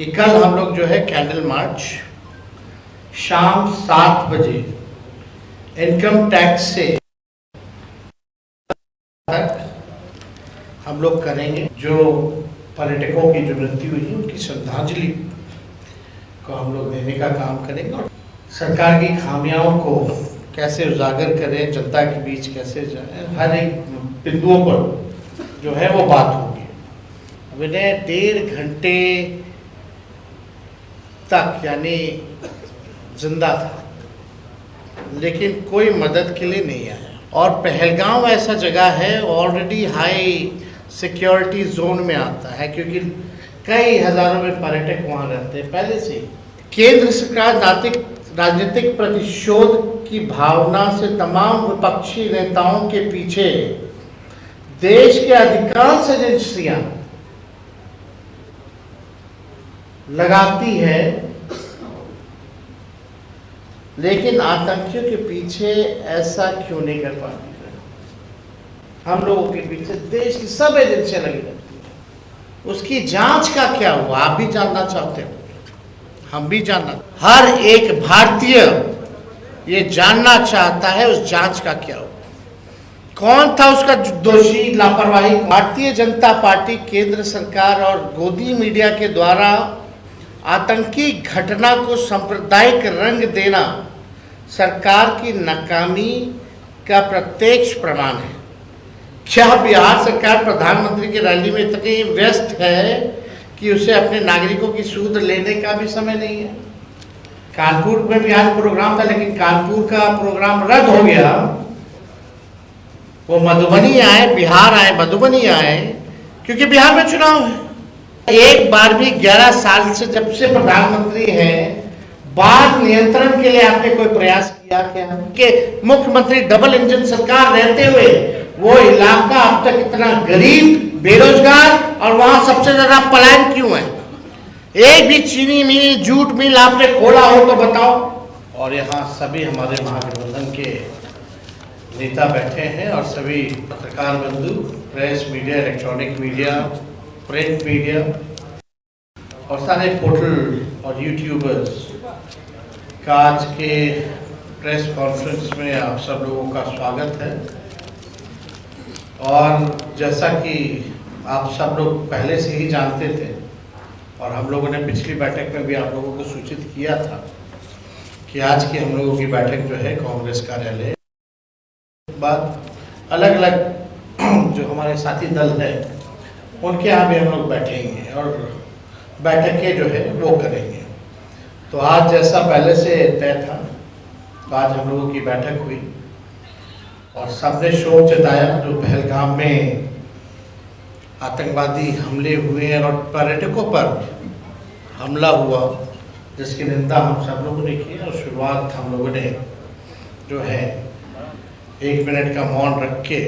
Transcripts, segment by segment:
कि कल हम लोग जो है कैंडल मार्च शाम 7 बजे इनकम टैक्स से तक हम लोग करेंगे। जो पर्यटकों की जो मृत्यु हुई उनकी श्रद्धांजलि को हम लोग देने का काम करेंगे और सरकार की खामियों को कैसे उजागर करें, जनता के बीच कैसे जाए, हर एक बिंदुओं पर जो है वो बात होगी। विनय 1.5 घंटे तक यानी जिंदा था, लेकिन कोई मदद के लिए नहीं आया। और पहलगाम ऐसा जगह है ऑलरेडी हाई सिक्योरिटी जोन में आता है, क्योंकि कई हजारों में पर्यटक वहाँ रहते हैं पहले से। केंद्र सरकार राजनीतिक प्रतिशोध की भावना से तमाम विपक्षी नेताओं के पीछे देश के अधिकांश एजेंसियां लगाती है, लेकिन आतंकियों के पीछे ऐसा क्यों नहीं कर पाती? हम लोगों के पीछे देश की सब एजेंसियां लगी रहती है। उसकी जांच का क्या हुआ? आप भी जानना चाहते हो, हम भी जानना, हर एक भारतीय ये जानना चाहता है उस जांच का क्या हुआ, कौन था उसका दोषी, लापरवाही। भारतीय जनता पार्टी, केंद्र सरकार और गोदी मीडिया के द्वारा आतंकी घटना को सांप्रदायिक रंग देना सरकार की नाकामी का प्रत्यक्ष प्रमाण है। क्या बिहार सरकार प्रधानमंत्री की रैली में इतनी व्यस्त है कि उसे अपने नागरिकों की सूद लेने का भी समय नहीं है? कानपुर में भी आज प्रोग्राम था, लेकिन कानपुर का प्रोग्राम रद्द हो गया। वो मधुबनी आए, बिहार आए, मधुबनी आए, क्योंकि बिहार में चुनाव है। एक बार भी 11 साल से जब से प्रधानमंत्री हैं, बाढ़ नियंत्रण के लिए आपने कोई प्रयास किया क्या? कि मुख्यमंत्री डबल इंजन सरकार रहते हुए वो इलाका अब तक इतना गरीब, बेरोजगार और वहां सबसे ज्यादा पलायन क्यों है? एक भी चीनी मिल, जूट मिल आपने खोला हो तो बताओ। और यहाँ सभी हमारे महागठबंधन के नेता बैठे हैं और सभी पत्रकार बंधु, press media, electronic media, print media और सारे पोर्टल और यूट्यूबर्स का आज के प्रेस कॉन्फ्रेंस में आप सब लोगों का स्वागत है। और जैसा कि आप सब लोग पहले से ही जानते थे और हम लोगों ने पिछली बैठक में भी आप लोगों को सूचित किया था कि आज की हम लोगों की बैठक जो है कांग्रेस कार्यालय बाद अलग अलग जो हमारे साथी दल है उनके यहाँ भी हम लोग बैठेंगे और बैठकें जो है वो करेंगे। तो आज जैसा पहले से तय था, तो आज हम लोगों की बैठक हुई और सबने शोक जताया जो पहलगाम में आतंकवादी हमले हुए और पर्यटकों पर हमला हुआ, जिसकी निंदा हम सब लोगों ने की। और शुरुआत हम लोगों ने जो है 1 मिनट का मौन रख के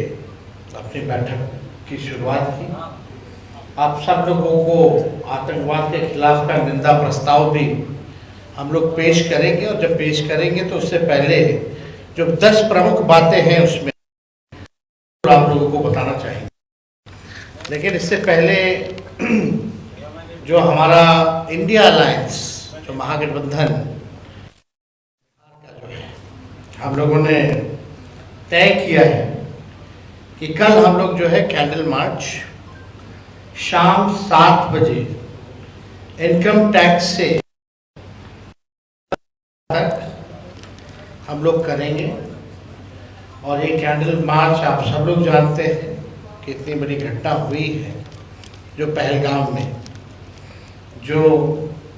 अपनी बैठक की शुरुआत की। आप सब लोगों को आतंकवाद के खिलाफ का निंदा प्रस्ताव भी हम लोग पेश करेंगे और जब पेश करेंगे तो उससे पहले जो 10 प्रमुख बातें हैं उसमें आप लोगों को बताना चाहेंगे। लेकिन इससे पहले जो हमारा इंडिया अलायंस, जो महागठबंधन जो है, हम लोगों ने तय किया है कि कल हम लोग जो है कैंडल मार्च शाम 7 बजे इनकम टैक्स से तक हम लोग करेंगे। और ये कैंडल मार्च आप सब लोग जानते हैं कि इतनी बड़ी घटना हुई है जो पहलगाम में जो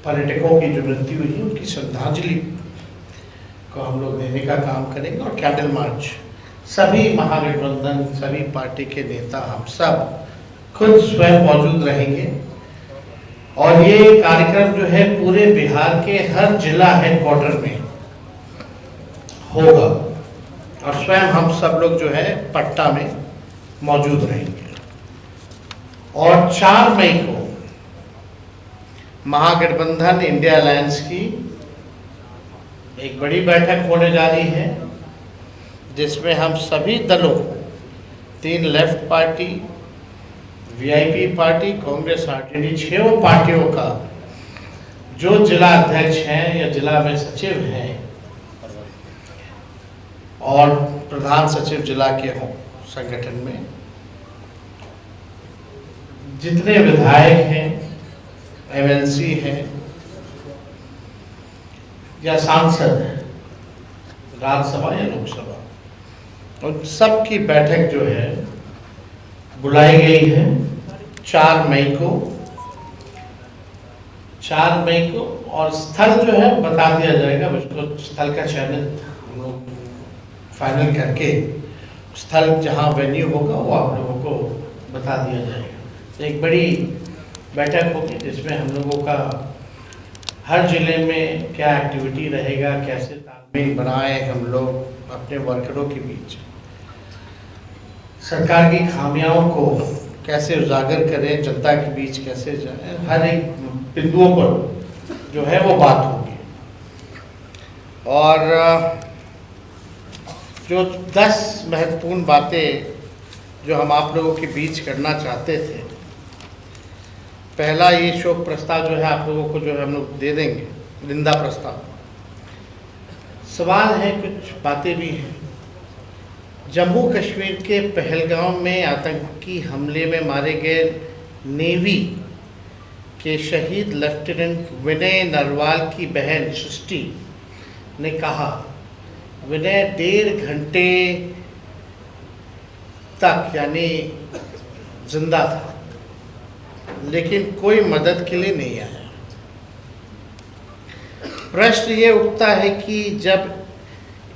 पर्यटकों की जो मृत्यु हुई उनकी श्रद्धांजलि को हम लोग देने का काम करेंगे। और कैंडल मार्च सभी महागठबंधन, सभी पार्टी के नेता, हम सब खुद स्वयं मौजूद रहेंगे। और ये कार्यक्रम जो है पूरे बिहार के हर जिला हेडक्वार्टर में होगा और स्वयं हम सब लोग जो है पटना में मौजूद रहेंगे। और 4 मई को महागठबंधन इंडिया अलायंस की एक बड़ी बैठक होने जा रही है, जिसमें हम सभी दलों, 3 left party, VIP party, Congress, RJD, 6 पार्टियों का जो जिला अध्यक्ष हैं या जिला में सचिव हैं और प्रधान सचिव जिला के हों संगठन में, जितने विधायक हैं, एमएलसी हैं या सांसद हैं, राज्यसभा या लोकसभा, उन सब की बैठक जो है बुलाई गई है 4 मई को। और स्थल जो है बता दिया जाएगा, उसको स्थल का चयन हम लोग फाइनल करके स्थल जहां वेन्यू होगा वो आप लोगों को बता दिया जाएगा। एक बड़ी बैठक होगी जिसमें हम लोगों का हर जिले में क्या एक्टिविटी रहेगा, कैसे तालमेल बनाए हम लोग अपने वर्करों के बीच, सरकार की खामियों को कैसे उजागर करें, जनता के बीच कैसे जाए, हर एक बिंदुओं पर जो है वो बात होगी। और जो 10 महत्वपूर्ण बातें जो हम आप लोगों के बीच करना चाहते थे, पहला ये शोक प्रस्ताव जो है आप लोगों को जो है हम लोग दे देंगे, निंदा प्रस्ताव। सवाल है, कुछ बातें भी हैं। जम्मू कश्मीर के पहलगाम में आतंकी हमले में मारे गए नेवी के शहीद लेफ्टिनेंट विनय नरवाल की बहन सृष्टि ने कहा, विनय 1.5 घंटे तक यानी जिंदा था लेकिन कोई मदद के लिए नहीं आया। प्रश्न ये उठता है कि जब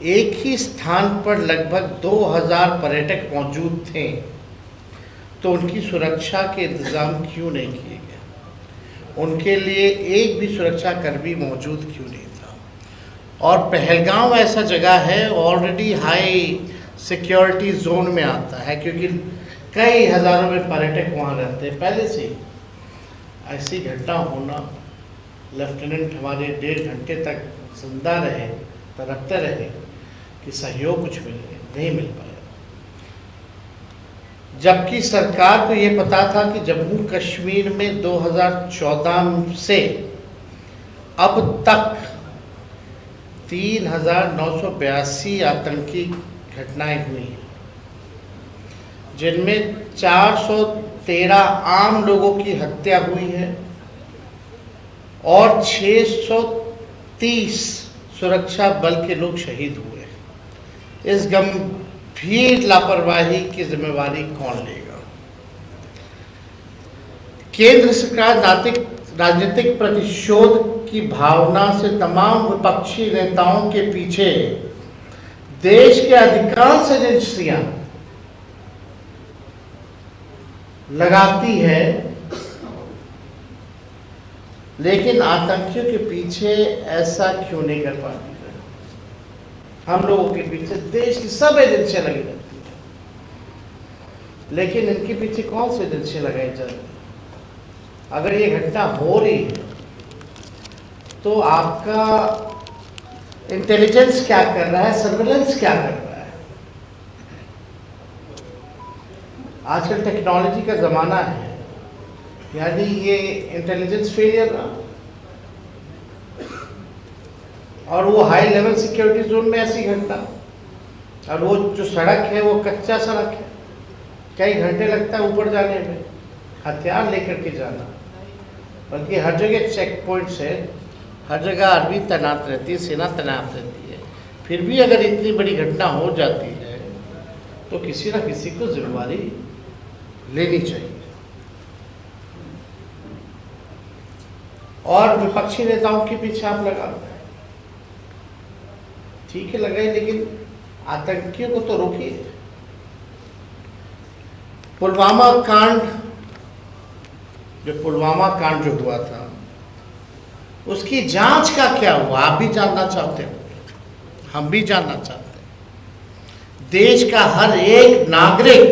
एक ही स्थान पर लगभग 2000 पर्यटक मौजूद थे तो उनकी सुरक्षा के इंतजाम क्यों नहीं किए गए? उनके लिए एक भी सुरक्षा कर्मी मौजूद क्यों नहीं था? और पहलगाम ऐसा जगह है ऑलरेडी हाई सिक्योरिटी जोन में आता है, क्योंकि कई हज़ारों में पर्यटक वहाँ रहते हैं पहले से ही। ऐसी घटना होना, लेफ्टिनेंट हमारे 1.5 घंटे तक जिंदा रहे, तड़पते रहे कि सहयोग कुछ नहीं मिल पाया, जबकि सरकार को ये पता था कि जम्मू कश्मीर में 2014 से अब तक 3982 आतंकी घटनाएं हुई हैं, जिनमें 413 आम लोगों की हत्या हुई है और 630 सुरक्षा बल के लोग शहीद हुए। इस गंभीर लापरवाही की जिम्मेवारी कौन लेगा? केंद्र सरकार राजनीतिक प्रतिशोध की भावना से तमाम विपक्षी नेताओं के पीछे देश के अधिकांश एजेंसियां लगाती है, लेकिन आतंकियों के पीछे ऐसा क्यों नहीं कर पाती? हम लोगों के पीछे देश की सब एजेंसियां लगी रहती हैं, लेकिन इनके पीछे कौन सी एजेंसियां लगाई जा रही? अगर ये घटना हो रही है तो आपका इंटेलिजेंस क्या कर रहा है, सर्विलेंस क्या कर रहा है? आजकल टेक्नोलॉजी का ज़माना है, यानी ये इंटेलिजेंस फेलियर रहा, और वो हाई लेवल सिक्योरिटी जोन में ऐसी घटना, और वो जो सड़क है वो कच्चा सड़क है, कई घंटे लगता है ऊपर जाने में, हथियार लेकर के जाना, बल्कि हर जगह चेक पॉइंट्स है, हर जगह आर्मी तैनात रहती है, सेना तैनात रहती है। फिर भी अगर इतनी बड़ी घटना हो जाती है तो किसी न किसी को जिम्मेवारी लेनी चाहिए। और विपक्षी नेताओं के पीछे आप लगाते हैं, ठीक है लगाए, लेकिन आतंकियों को तो रोकिए। पुलवामा कांड जो हुआ था उसकी जांच का क्या हुआ? आप भी जानना चाहते हो, हम भी जानना चाहते हैं। देश का हर एक नागरिक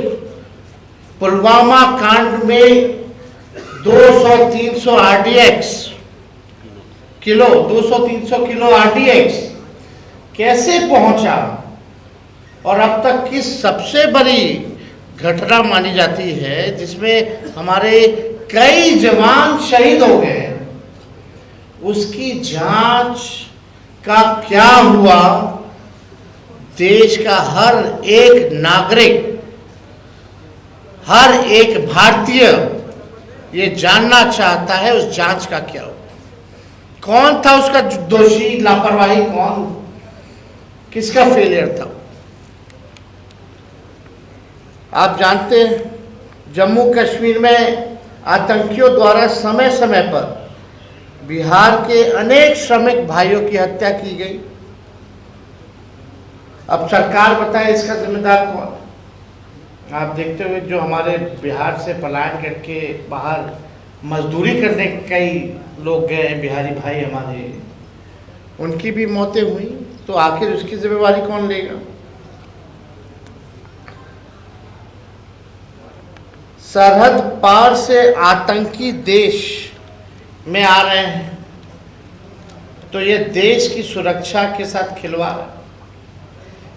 पुलवामा कांड में 200-300 RDX किलो 200-300 किलो RDX कैसे पहुंचा, और अब तक की सबसे बड़ी घटना मानी जाती है जिसमें हमारे कई जवान शहीद हो गए। उसकी जांच का क्या हुआ, देश का हर एक नागरिक, हर एक भारतीय ये जानना चाहता है उस जांच का क्या हुआ। कौन था उसका दोषी, लापरवाही कौन, किसका फेलियर था। आप जानते हैं जम्मू कश्मीर में आतंकियों द्वारा समय समय पर बिहार के अनेक श्रमिक भाइयों की हत्या की गई। अब सरकार बताए इसका जिम्मेदार कौन। आप देखते हुए जो हमारे बिहार से पलायन करके बाहर मजदूरी करने कई लोग गए, बिहारी भाई हमारे, उनकी भी मौतें हुई, तो आखिर उसकी जिम्मेवारी कौन लेगा। सरहद पार से आतंकी देश में आ रहे हैं तो ये देश की सुरक्षा के साथ खिलवाड़ है।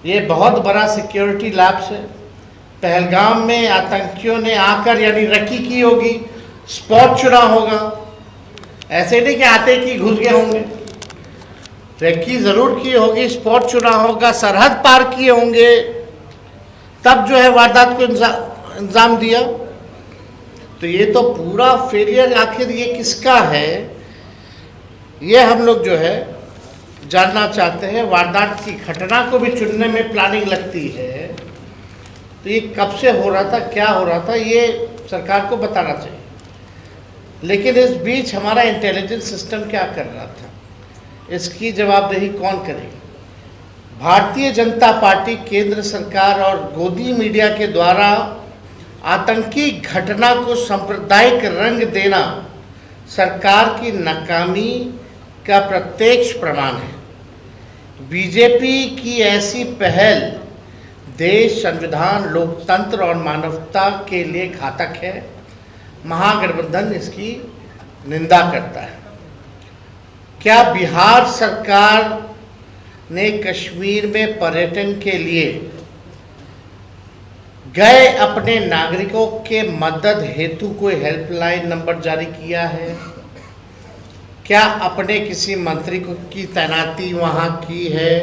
ये बहुत बड़ा सिक्योरिटी लैप्स है। पहलगाम में आतंकियों ने आकर यानी रकी की होगी, स्पॉट चुना होगा, ऐसे नहीं कि आते कि घुस गए होंगे, रेकी जरूर की होगी, स्पॉट चुना होगा, सरहद पार किए होंगे, तब जो है वारदात को अंजाम दिया। तो ये तो पूरा फेलियर आखिर ये किसका है, ये हम लोग जो है जानना चाहते हैं। वारदात की घटना को भी चुनने में प्लानिंग लगती है, तो ये कब से हो रहा था, क्या हो रहा था, ये सरकार को बताना चाहिए। लेकिन इस बीच हमारा इंटेलिजेंस सिस्टम क्या कर रहा था, इसकी जवाबदेही कौन करेगा। भारतीय जनता पार्टी, केंद्र सरकार और गोदी मीडिया के द्वारा आतंकी घटना को सांप्रदायिक रंग देना सरकार की नाकामी का प्रत्यक्ष प्रमाण है। बीजेपी की ऐसी पहल देश, संविधान, लोकतंत्र और मानवता के लिए घातक है। महागठबंधन इसकी निंदा करता है। क्या बिहार सरकार ने कश्मीर में पर्यटन के लिए गए अपने नागरिकों के मदद हेतु कोई हेल्पलाइन नंबर जारी किया है? क्या अपने किसी मंत्री को की तैनाती वहां की है?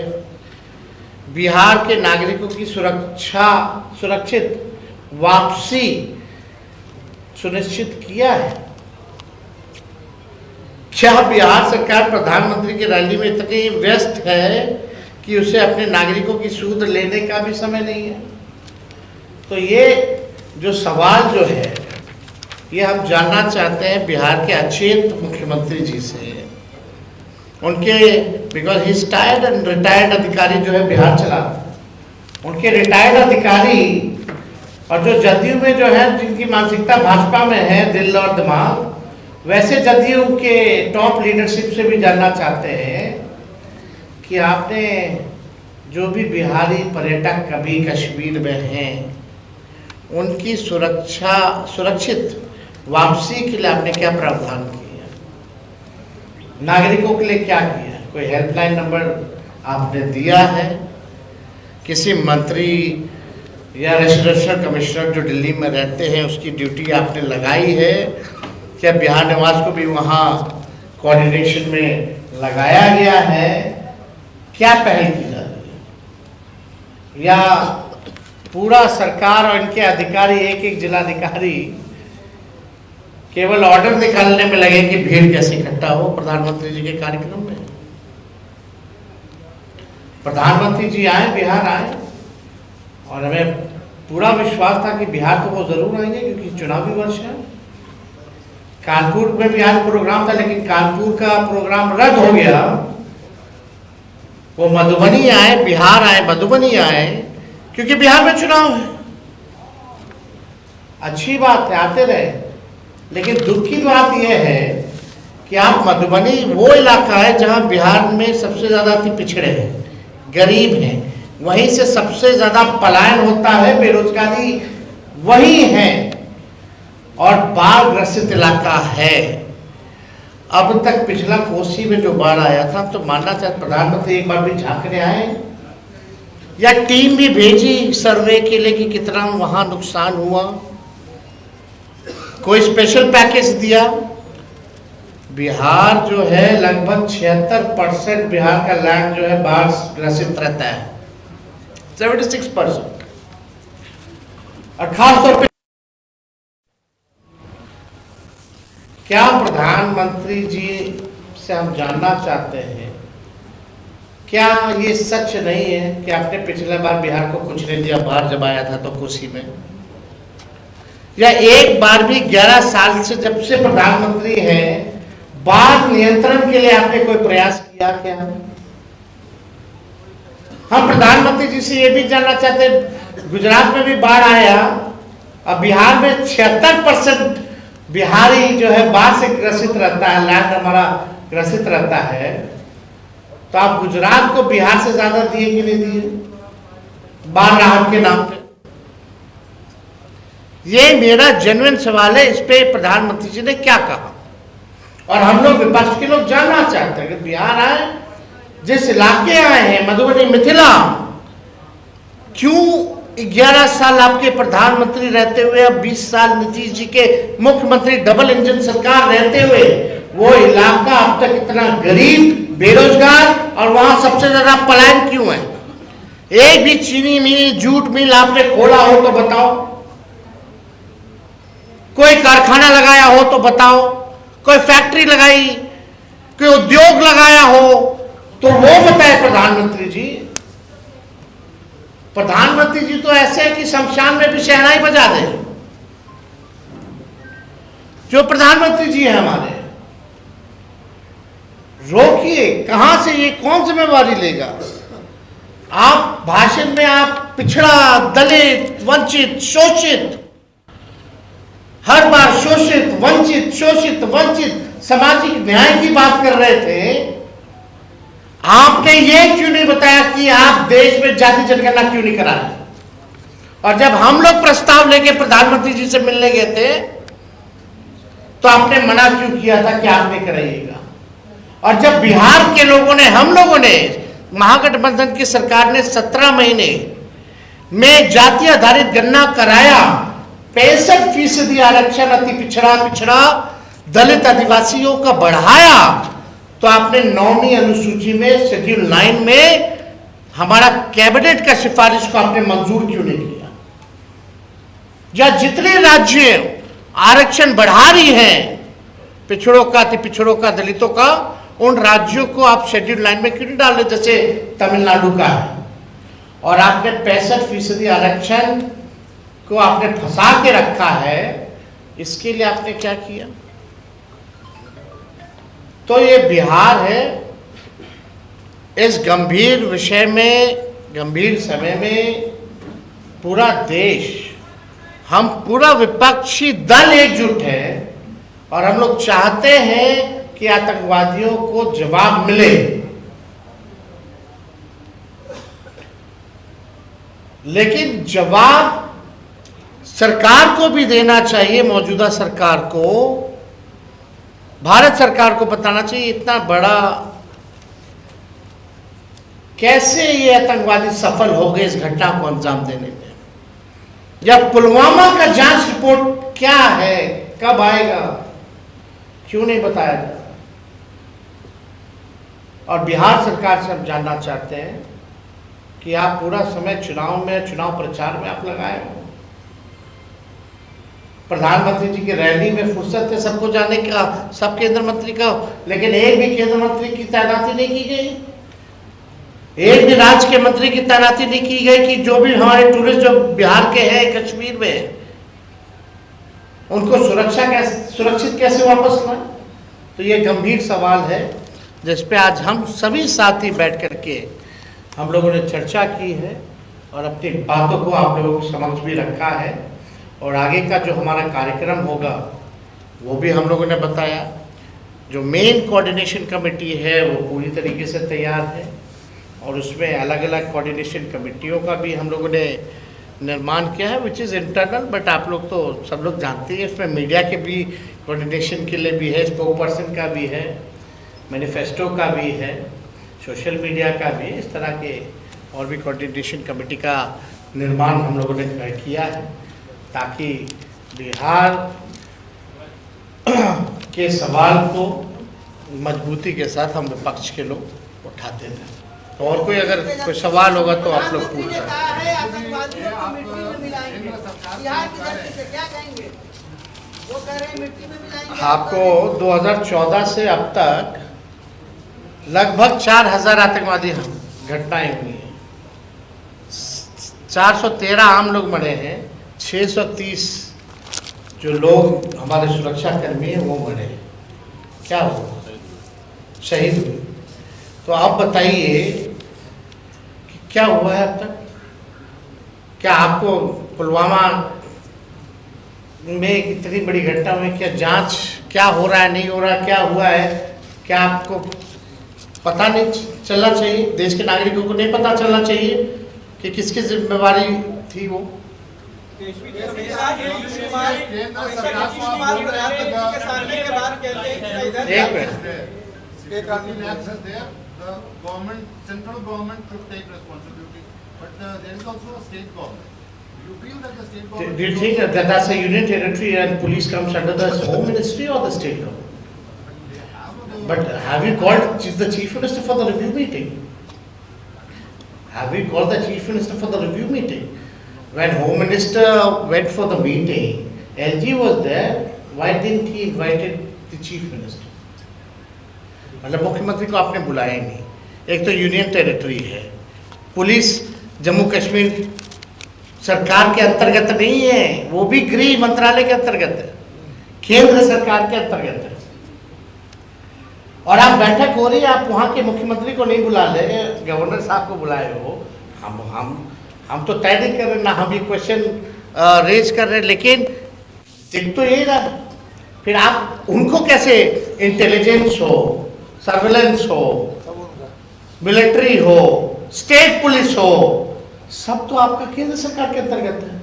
बिहार के नागरिकों की सुरक्षित वापसी सुनिश्चित किया है? क्या बिहार सरकार प्रधानमंत्री की रैली में इतनी व्यस्त है कि उसे अपने नागरिकों की सूद लेने का भी समय नहीं है? तो ये जो सवाल जो है ये हम जानना चाहते हैं बिहार के अचेत मुख्यमंत्री जी से। उनके because he tired and retired अधिकारी जो है बिहार चला, उनके रिटायर्ड अधिकारी और जो जदयू में जो है जिनकी मानसिकता भाजपा में है, दिल और दिमाग, वैसे जदयू के टॉप लीडरशिप से भी जानना चाहते हैं कि आपने जो भी बिहारी पर्यटक कभी कश्मीर में हैं उनकी सुरक्षित वापसी के लिए आपने क्या प्रावधान किया, नागरिकों के लिए क्या किया? कोई हेल्पलाइन नंबर आपने दिया है? किसी मंत्री या रेसिडेंशियल कमिश्नर जो दिल्ली में रहते हैं उसकी ड्यूटी आपने लगाई है? क्या बिहार निवास को भी वहाँ कोऑर्डिनेशन में लगाया गया है? क्या पहल की जा रही है? या पूरा सरकार और इनके अधिकारी, एक एक जिलाधिकारी केवल ऑर्डर निकालने में लगे कि भीड़ कैसे इकट्ठा हो प्रधानमंत्री जी के कार्यक्रम में? प्रधानमंत्री जी आए, बिहार आए, और हमें पूरा विश्वास था कि बिहार तो वो जरूर आएंगे क्योंकि चुनावी वर्ष है। कानपुर में भी आज प्रोग्राम था लेकिन कानपुर का प्रोग्राम रद्द हो गया। वो मधुबनी आए, बिहार आए, मधुबनी आए क्योंकि बिहार में चुनाव है। अच्छी बात है, आते रहे, लेकिन दुख की बात यह है कि आप मधुबनी वो इलाका है जहां बिहार में सबसे ज्यादा पिछड़े हैं, गरीब हैं, वहीं से सबसे ज्यादा पलायन होता है, बेरोजगारी वही है और बाढ़ ग्रसित इलाका है। अब तक पिछला कोसी में जो बाढ़ आया था, तो मानना चाहते प्रधानमंत्री एक बार भी झांकने आए या टीम भी भेजी सर्वे के लिए कि कितना वहां नुकसान हुआ? कोई स्पेशल पैकेज दिया? बिहार जो है लगभग 76% बिहार का लैंड जो है बाढ़ ग्रसित रहता है, 76%। और खास तौर पे क्या प्रधानमंत्री जी से हम जानना चाहते हैं, क्या ये सच नहीं है कि आपने पिछले बार बिहार को कुछ नहीं दिया, बाढ़ जब आया था तो खुशी में, या एक बार भी 11 साल से जब से प्रधानमंत्री हैं बाढ़ नियंत्रण के लिए आपने कोई प्रयास किया क्या? हम प्रधानमंत्री जी से ये भी जानना चाहते हैं, गुजरात में भी बाढ़ आया, अब बिहार में 76% बिहारी जो है बाढ़ से ग्रसित रहता है, लैंड हमारा ग्रसित रहता है, तो आप गुजरात को बिहार से ज्यादा दिए कि नहीं दिए बाढ़ राहत के नाम पे? ये मेरा जेन्युइन सवाल है। इस पे प्रधानमंत्री जी ने क्या कहा? और हम लोग विपक्ष के लोग जानना चाहते हैं कि बिहार आए, जिस इलाके आए हैं मधुबनी मिथिला, क्यों 11 साल आपके प्रधानमंत्री रहते हुए, अब 20 साल नीतीश जी के मुख्यमंत्री, डबल इंजन सरकार रहते हुए, वो इलाका अब तक इतना गरीब, बेरोजगार और वहां सबसे ज्यादा पलायन क्यों है? एक भी चीनी मिल, जूट मिल आपने खोला हो तो बताओ, कोई कारखाना लगाया हो तो बताओ, कोई फैक्ट्री लगाई, कोई उद्योग लगाया हो तो वो बताए प्रधानमंत्री जी। प्रधानमंत्री जी तो ऐसे है कि शमशान में भी शहनाई बजा दे। जो प्रधानमंत्री जी है हमारे, रोकिए, कहां से ये कौन जिम्मेवारी लेगा? आप भाषण में आप पिछड़ा, दलित, वंचित, शोषित, हर बार शोषित, वंचित, शोषित, वंचित, सामाजिक न्याय की बात कर रहे थे। आपने ये क्यों नहीं बताया कि आप देश में जाति जनगणना क्यों नहीं करा रहे? और जब हम लोग प्रस्ताव लेके प्रधानमंत्री जी से मिलने गए थे तो आपने मना क्यों किया था कि आप नहीं कराइएगा? और जब बिहार के लोगों ने, हम लोगों ने, महागठबंधन की सरकार ने 17 महीने में जाति आधारित गणना कराया, 65% आरक्षण अति पिछड़ा दलित आदिवासियों का बढ़ाया, तो आपने 9वीं अनुसूची में शेड्यूल 9 में हमारा कैबिनेट का सिफारिश को आपने मंजूर क्यों नहीं किया? या जितने राज्य आरक्षण बढ़ा रही हैं, पिछड़ों का, अति पिछड़ों का, दलितों का, उन राज्यों को आप शेड्यूल 9 में क्यों नहीं डाल रहे, जैसे तमिलनाडु का है? और आपने 65% आरक्षण को आपने फंसा के रखा है, इसके लिए आपने क्या किया? तो ये बिहार है, इस गंभीर विषय में, गंभीर समय में पूरा देश, हम पूरा विपक्षी दल एकजुट है और हम लोग चाहते हैं कि आतंकवादियों को जवाब मिले। लेकिन जवाब सरकार को भी देना चाहिए, मौजूदा सरकार को, भारत सरकार को बताना चाहिए इतना बड़ा कैसे ये आतंकवादी सफल हो गए इस घटना को अंजाम देने में। या पुलवामा का जांच रिपोर्ट क्या है, कब आएगा, क्यों नहीं बताया जाता? और बिहार सरकार से हम जानना चाहते हैं कि आप पूरा समय चुनाव में, चुनाव प्रचार में आप लगाए हो। प्रधानमंत्री जी की रैली में फुर्सत है सबको जाने का, सब केंद्र मंत्री का, लेकिन एक भी केंद्र मंत्री की तैनाती नहीं की गई, एक भी राज्य के मंत्री की तैनाती नहीं की गई कि जो भी हमारे टूरिस्ट जो बिहार के हैं, कश्मीर में, उनको सुरक्षित कैसे वापस लाएं? तो ये गंभीर सवाल है जिस पे आज हम सभी साथी बैठ करके हम लोगों ने चर्चा की है और अपनी बातों को आप लोगों के समक्ष भी रखा है। और आगे का जो हमारा कार्यक्रम होगा वो भी हम लोगों ने बताया। जो मेन कोऑर्डिनेशन कमेटी है वो पूरी तरीके से तैयार है और उसमें अलग अलग कोऑर्डिनेशन कमेटियों का भी हम लोगों ने निर्माण किया है, विच इज़ इंटरनल, बट आप लोग तो सब लोग जानते हैं। इसमें मीडिया के भी कोऑर्डिनेशन के लिए भी है, स्पोक पर्सन का भी है, मैनिफेस्टो का भी है, सोशल मीडिया का भी, इस तरह के और भी कोऑर्डिनेशन कमेटी का निर्माण हम लोगों ने किया है ताकि बिहार के सवाल को मजबूती के साथ हम विपक्ष के लोग उठाते थे। तो और कोई अगर कोई सवाल होगा तो आप लोग पूछ सकते हैं। आपको 2014 से अब तक लगभग 4000 आतंकवादी घटनाएं हुई हैं, 413 आम लोग मरे हैं, 630 जो लोग हमारे सुरक्षा कर्मी हैं वो मरे हैं। क्या हुआ? शहीद हुए। तो आप बताइए कि क्या हुआ है अब तक? क्या आपको पुलवामा में इतनी बड़ी घटना में क्या जांच क्या हो रहा है, नहीं हो रहा, क्या हुआ है, क्या आपको पता नहीं चलना चाहिए? देश के नागरिकों को नहीं पता चलना चाहिए कि किसकी जिम्मेवारी थी वो? एक minute, government, central government should take responsibility, but there is also a state government. You feel that the state government... Do you think that that's a union territory and police comes under the home ministry or the state government? But have you called the chief minister for the review meeting? Have you called the chief minister for the review meeting? When home minister went for the meeting, LG was there, why didn't he invited the chief minister? मतलब मुख्यमंत्री को आपने बुलाया ही नहीं। एक तो union territory है, police Jammu Kashmir सरकार के अंतर्गत नहीं है, वो भी गृह मंत्रालय के अंतर्गत है, केंद्र सरकार के अंतर्गत है। और आप बैठक हो रही है, आप वहाँ के मुख्यमंत्री को नहीं बुला ले, गवर्नर साहब को बुलाए हो। हम तो तय नहीं कर रहे ना, हम ये क्वेश्चन रेज कर रहे हैं, लेकिन दिख तो यही रहा। फिर आप उनको कैसे इंटेलिजेंस हो, सर्वेलेंस हो, मिलिट्री हो, स्टेट पुलिस हो, सब तो आपका केंद्र सरकार के अंतर्गत है।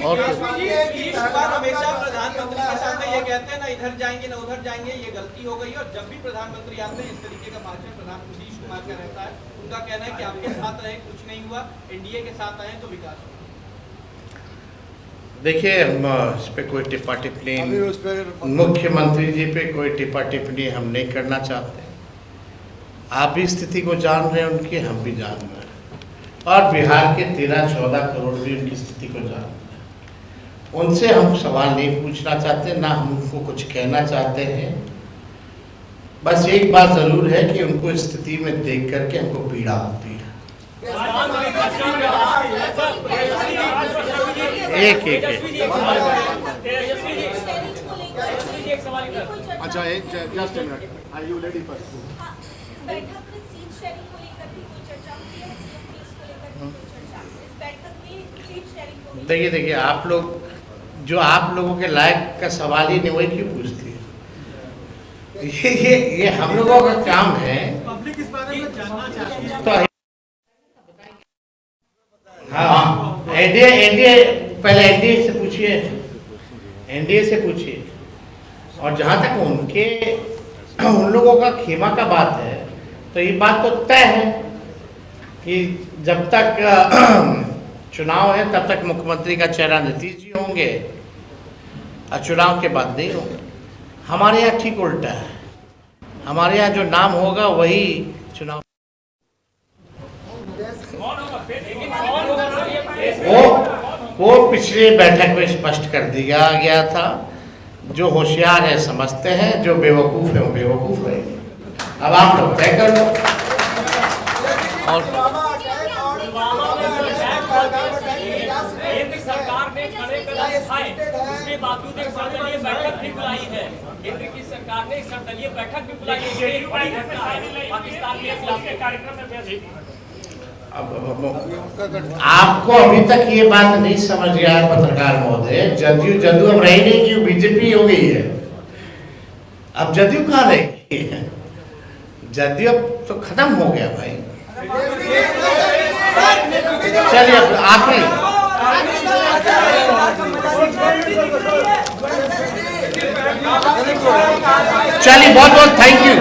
और हमेशा प्रधानमंत्री के सामने ये कहते हैं ना इधर जाएंगे ना उधर जाएंगे, ये गलती हो गई। और जब भी प्रधानमंत्री आते हैं इस तरीके का भाषण प्रधानमंत्री नीतीश कुमार का रहता है। उनका कहना है कि आपके साथ रहे कुछ नहीं हुआ, एनडीए के साथ आए तो विकास हुआ। देखिए, हम इस पे कोई टिप्पा टिप्पणी, मुख्यमंत्री जी पे कोई टिप्पा टिप्पणी हम नहीं करना चाहते। आप भी स्थिति को जान रहे हैं उनकी, हम भी जान रहे हैं, और बिहार के 13-14 करोड़ भी उनकी स्थिति को जान रहे हैं। उनसे हम सवाल नहीं पूछना चाहते, ना हम उनको कुछ कहना चाहते हैं। बस एक बात ज़रूर है कि उनको इस स्थिति में देख करके हमको पीड़ा होती है। एक अच्छा, एक just minute, are you ready for बैठक में सीट शेयरिंग को लेकर भी कोई चर्चा हुई है? इसको लेकर भी कोई चर्चा इस बैठक में सीट शेयरिंग को? देखिए, आप लोग जो आप लोगों के लायक का सवाल ही नहीं, वही क्यों पूछती है? ये हम लोगों का काम है। पब्लिक इस बारे में जानना चाहती है। तो हाँ, एनडीए पहले एनडीए से पूछिए, एनडीए से पूछिए। और जहाँ तक उन लोगों का खेमा का बात है, तो ये बात तो तय है कि जब तक चुनाव है तब तक मुख्यमंत्री का चेहरा नीतीश जी होंगे, और चुनाव के बाद नहीं होंगे। हमारे यहाँ ठीक उल्टा है, हमारे यहाँ जो नाम होगा वही चुनाव। वो पिछले बैठक में स्पष्ट कर दिया गया था। जो होशियार है समझते हैं, जो बेवकूफ़ है वो बेवकूफ़ रहेंगे। अब आप लोग तय कर लो। और केंद्र सरकार ने कड़े कदम उठाए, उसके बावजूद एक सर्वदलीय बैठक भी बुलाई है। केंद्र की सरकार ने एक सर्वदलीय बैठक भी बुलाई है। एक बड़ी घटना है पाकिस्तान के खिलाफ कार्यक्रम में। आपको अभी तक ये बात नहीं समझ गया है पत्रकार महोदय, जदयू अब रही नहीं, क्यों बीजेपी हो गई है। अब जदयू कहाँ रही है? जदयू अब तो खत्म हो गया भाई। चलिए आखिरी, चलिए बहुत बहुत थैंक यू।